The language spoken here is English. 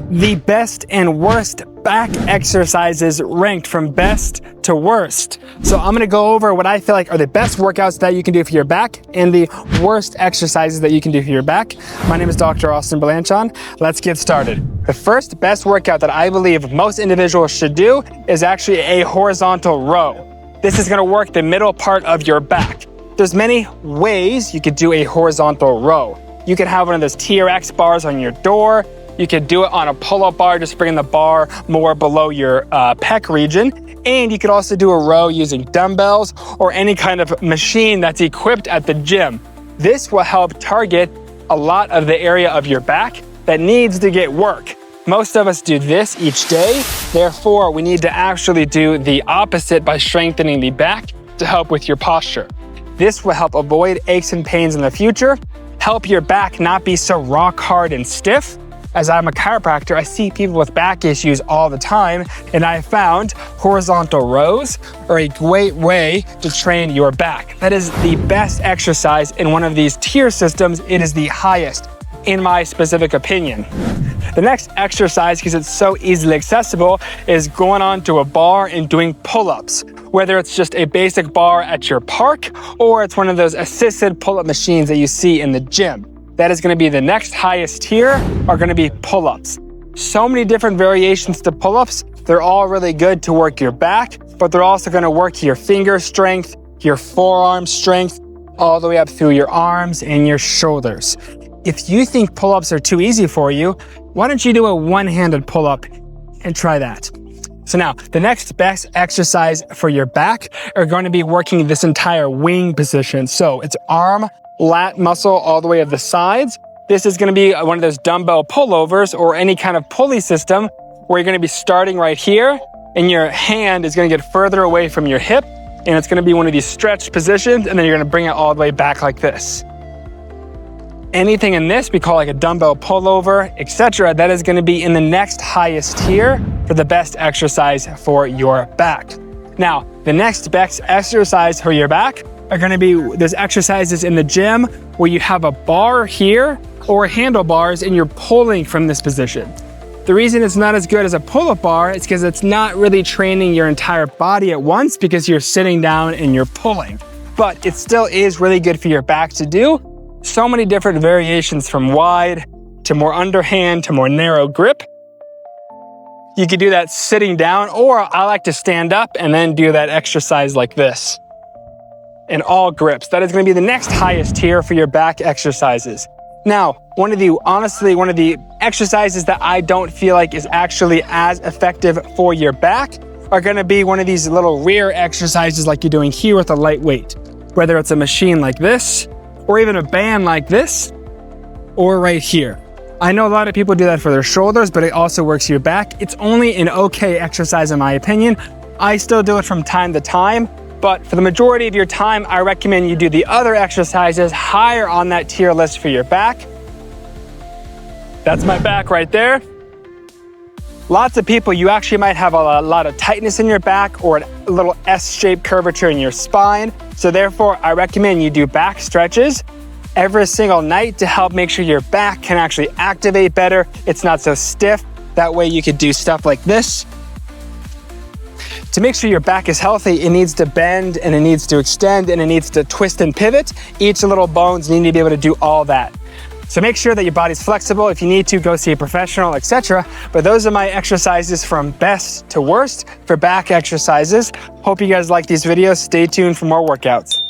the best and worst back exercises ranked from best to worst. So I'm gonna go over what I feel like are the best workouts that you can do for your back and the worst exercises that you can do for your back. My name is Dr. Austin Blanchon. Let's get started. The first best workout that I believe most individuals should do is actually a horizontal row. This is gonna work the middle part of your back. There's many ways you could do a horizontal row. You could have one of those TRX bars on your door. You could do it on a pull-up bar, just bringing the bar more below your pec region. And you could also do a row using dumbbells or any kind of machine that's equipped at the gym. This will help target a lot of the area of your back that needs to get work. Most of us do this each day. Therefore, we need to actually do the opposite by strengthening the back to help with your posture. This will help avoid aches and pains in the future, help your back not be so rock hard and stiff. As I'm a chiropractor, I see people with back issues all the time, and I found horizontal rows are a great way to train your back. That is the best exercise in one of these tier systems. It is the highest, in my specific opinion. The next exercise, because it's so easily accessible, is going onto a bar and doing pull-ups. Whether it's just a basic bar at your park, or it's one of those assisted pull-up machines that you see in the gym. That is gonna be the next highest tier, are gonna be pull-ups. So many different variations to pull-ups. They're all really good to work your back, but they're also gonna work your finger strength, your forearm strength, all the way up through your arms and your shoulders. If you think pull-ups are too easy for you, why don't you do a one-handed pull-up and try that? So now, the next best exercise for your back are going to be working this entire wing position. So it's arm, lat muscle all the way of the sides. This is gonna be one of those dumbbell pullovers or any kind of pulley system where you're gonna be starting right here and your hand is gonna get further away from your hip and it's gonna be one of these stretched positions and then you're gonna bring it all the way back like this. Anything in this we call like a dumbbell pullover, etc. That is gonna be in the next highest tier for the best exercise for your back. Now, the next best exercise for your back are gonna be those exercises in the gym where you have a bar here or handlebars and you're pulling from this position. The reason it's not as good as a pull-up bar is because it's not really training your entire body at once because you're sitting down and you're pulling. But it still is really good for your back to do. So many different variations from wide to more underhand to more narrow grip. You could do that sitting down, or I like to stand up and then do that exercise like this. In all grips. That is gonna be the next highest tier for your back exercises. Now, one of the exercises that I don't feel like is actually as effective for your back are gonna be one of these little rear exercises like you're doing here with a light weight. Whether it's a machine like this, or even a band like this, or right here. I know a lot of people do that for their shoulders, but it also works your back. It's only an okay exercise in my opinion. I still do it from time to time, but for the majority of your time, I recommend you do the other exercises higher on that tier list for your back. That's my back right there. Lots of people, you actually might have a lot of tightness in your back or a little S-shaped curvature in your spine. So therefore, I recommend you do back stretches every single night to help make sure your back can actually activate better. It's not so stiff. That way you could do stuff like this. To make sure your back is healthy, it needs to bend and it needs to extend and it needs to twist and pivot. Each little bones need to be able to do all that. So make sure that your body's flexible. If you need to, go see a professional, etc. But those are my exercises from best to worst for back exercises. Hope you guys like these videos. Stay tuned for more workouts.